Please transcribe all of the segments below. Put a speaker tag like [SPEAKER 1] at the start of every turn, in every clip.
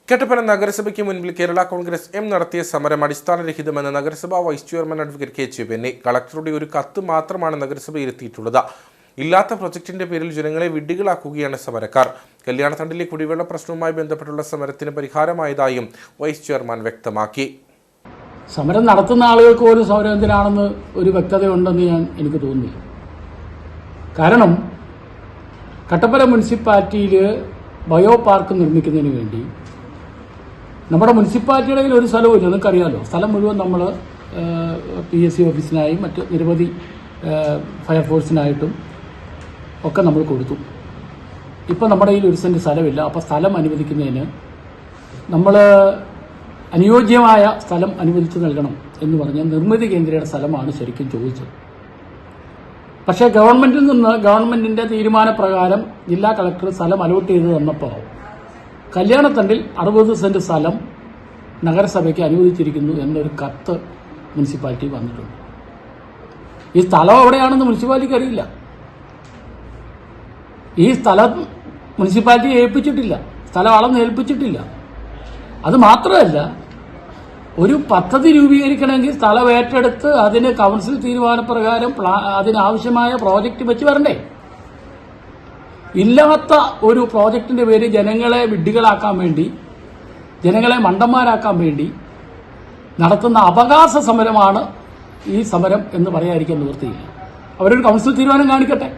[SPEAKER 1] കട്ടപ്പന നഗരസഭയ്ക്ക് മുൻപിൽ കേരള കോൺഗ്രസ് എം നടത്തിയ സമരം അടിസ്ഥാനരഹിതമെന്ന് നഗരസഭാ വൈസ് ചെയർമാൻ അഡ്വക്കേറ്റ് കെ ചെബെന്നി. കളക്ടറുടെ ഒരു കത്ത് മാത്രമാണ് നഗരസഭയിൽ എത്തിയിട്ടുള്ളത്. ഇല്ലാത്ത പ്രൊജക്ടിന്റെ പേരിൽ ജനങ്ങളെ വിഡ്ഢികളാക്കുകയാണ് സമരക്കാർ. കല്യാണത്തണ്ടിലെ കുടിവെള്ള പ്രശ്നവുമായി ബന്ധപ്പെട്ടുള്ള സമരത്തിന് പരിഹാരമായതായും വൈസ് ചെയർമാൻ വ്യക്തമാക്കി.
[SPEAKER 2] സമരം നടത്തുന്ന ആളുകൾക്ക് പോലും സമരം എന്തിനാണെന്ന് ഒരു വ്യക്തതയുണ്ടെന്ന് എനിക്ക് തോന്നുന്നില്ല. കാരണം കട്ടപ്പന മുനിസിപ്പാലിറ്റിയിൽ ബയോ പാർക്ക് നിർമ്മിക്കുന്നതിന് വേണ്ടി നമ്മുടെ മുനിസിപ്പാലിറ്റിയുടെ കയ്യിൽ ഒരു സ്ഥലവും ഇല്ല. നിങ്ങൾക്കറിയാമല്ലോ, സ്ഥലം മുഴുവൻ നമ്മൾ PSC ഓഫീസിനായും മറ്റ് നിരവധി ഫയർഫോഴ്സിനായിട്ടും ഒക്കെ നമ്മൾ കൊടുത്തു. ഇപ്പം നമ്മുടെ കയ്യിൽ ഒരു സെൻറ്റ് സ്ഥലമില്ല. അപ്പോൾ സ്ഥലം അനുവദിക്കുന്നതിന് നമ്മൾ അനുയോജ്യമായ സ്ഥലം അനുവദിച്ചു നൽകണം എന്ന് പറഞ്ഞാൽ നിർമ്മിതി കേന്ദ്രയുടെ സ്ഥലമാണ് ശരിക്കും ചോദിച്ചത്. പക്ഷേ ഗവൺമെന്റിൽ നിന്ന് ഗവൺമെന്റിന്റെ തീരുമാനപ്രകാരം ജില്ലാ കളക്ടർ സ്ഥലം അലോട്ട് ചെയ്ത് തന്നപ്പോൾ കല്യാണത്തണ്ടിൽ 60 സെന്റ് സ്ഥലം നഗരസഭയ്ക്ക് അനുവദിച്ചിരിക്കുന്നു എന്നൊരു കത്ത് മുനിസിപ്പാലിറ്റി വന്നിട്ടുണ്ട്. ഈ സ്ഥലം എവിടെയാണെന്ന് മുനിസിപ്പാലിറ്റിക്ക് അറിയില്ല. ഈ സ്ഥലം മുനിസിപ്പാലിറ്റി ഏൽപ്പിച്ചിട്ടില്ല, സ്ഥലം അളന്ന് ഏൽപ്പിച്ചിട്ടില്ല. അത് മാത്രമല്ല, ഒരു പദ്ധതി രൂപീകരിക്കണമെങ്കിൽ സ്ഥലം ഏറ്റെടുത്ത് അതിന് കൗൺസിൽ തീരുമാനപ്രകാരം അതിനാവശ്യമായ പ്രോജക്റ്റ് വെച്ച് വരണ്ടേ. ഇല്ലാത്ത ഒരു പ്രോജക്റ്റിന്റെ പേര് ജനങ്ങളെ വിഡ്ഢികളാക്കാൻ വേണ്ടി, ജനങ്ങളെ മണ്ടന്മാരാക്കാൻ വേണ്ടി നടത്തുന്ന അവകാശ സമരമാണ് ഈ സമരം എന്ന് പറയാതിരിക്കാൻ നിവൃത്തിയില്ല. അവരൊരു കൗൺസിൽ തീരുമാനം കാണിക്കട്ടെ.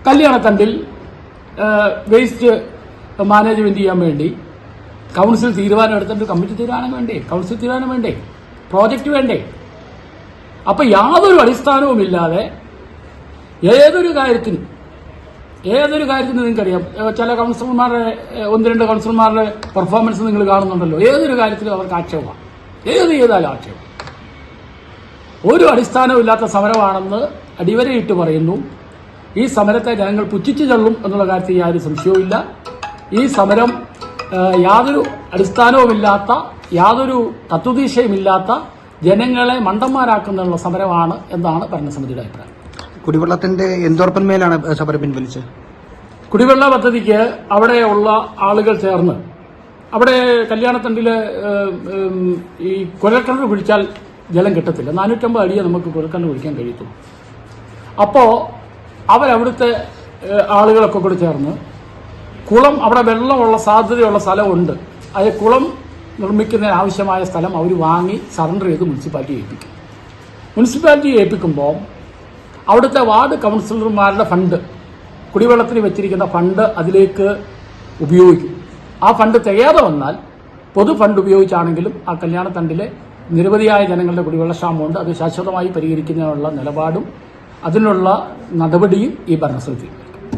[SPEAKER 2] കല്യാണത്തണ്ടിൽ വേസ്റ്റ് മാനേജ്മെന്റ് ചെയ്യാൻ വേണ്ടി കൗൺസിൽ തീരുമാനം എടുത്തിട്ട് കമ്മിറ്റി തീരുമാനം വേണ്ടേ, കൗൺസിൽ തീരുമാനം വേണ്ടേ, പ്രോജക്റ്റ് വേണ്ടേ? അപ്പൊ യാതൊരു അടിസ്ഥാനവുമില്ലാതെ ഏതൊരു കാര്യത്തിനും നിങ്ങൾക്കറിയാം, ചില കൗൺസിലർമാരുടെ 1-2 കൗൺസിലർമാരുടെ പെർഫോമൻസ് നിങ്ങൾ കാണുന്നുണ്ടല്ലോ. ഏതൊരു കാര്യത്തിലും അവർക്ക് ആക്ഷേപമാണ്, ഏതായാലും ആക്ഷേപം. ഒരു അടിസ്ഥാനമില്ലാത്ത സമരമാണെന്ന് അടിവരയിട്ട് പറയുന്നു. ഈ സമരത്തെ ജനങ്ങൾ പുച്ഛിച്ചു തള്ളും എന്നുള്ള കാര്യത്തിൽ യാതൊരു സംശയവുമില്ല. ഈ സമരം യാതൊരു അടിസ്ഥാനവുമില്ലാത്ത, യാതൊരു തത്വദീക്ഷയുമില്ലാത്ത, ജനങ്ങളെ മണ്ടന്മാരാക്കുന്നതിനുള്ള സമരമാണ് എന്നാണ് ഭരണസമിതിയുടെ അഭിപ്രായം.
[SPEAKER 3] കുടിവെള്ളത്തിന്റെ എന്തോർപ്പന്മേലാണ് സമരം പിൻവലിച്ചത്?
[SPEAKER 2] കുടിവെള്ള പദ്ധതിക്ക് അവിടെയുള്ള ആളുകൾ ചേർന്ന്, അവിടെ കല്യാണത്തണ്ടില് ഈ കുഴൽക്കിണർ പിടിച്ചാൽ ജലം കിട്ടത്തില്ല. 450 അടിയെ നമുക്ക് കുഴൽക്കിണർ പിടിക്കാൻ കഴിയത്തുള്ളൂ. അപ്പോൾ അവരവിടുത്തെ ആളുകളൊക്കെ കൂടി ചേർന്ന് കുളം, അവിടെ വെള്ളമുള്ള സാധ്യതയുള്ള സ്ഥലമുണ്ട്, അത് കുളം നിർമ്മിക്കുന്നതിന് ആവശ്യമായ സ്ഥലം അവർ വാങ്ങി സറണ്ടർ ചെയ്ത് മുനിസിപ്പാലിറ്റി ഏൽപ്പിക്കും. മുനിസിപ്പാലിറ്റി ഏൽപ്പിക്കുമ്പോൾ അവിടുത്തെ വാർഡ് കൗൺസിലർമാരുടെ ഫണ്ട്, കുടിവെള്ളത്തിന് വെച്ചിരിക്കുന്ന ഫണ്ട് അതിലേക്ക് ഉപയോഗിക്കും. ആ ഫണ്ട് തികയാതെ വന്നാൽ പൊതു ഫണ്ട് ഉപയോഗിച്ചാണെങ്കിലും ആ കല്യാണത്തണ്ടിലെ നിരവധിയായ ജനങ്ങളുടെ കുടിവെള്ളക്ഷാമമുണ്ട്, അത് ശാശ്വതമായി പരിഹരിക്കുന്നതിനുള്ള നിലപാടും അതിനുള്ള നടപടിയും ഈ ഭരണസമിതി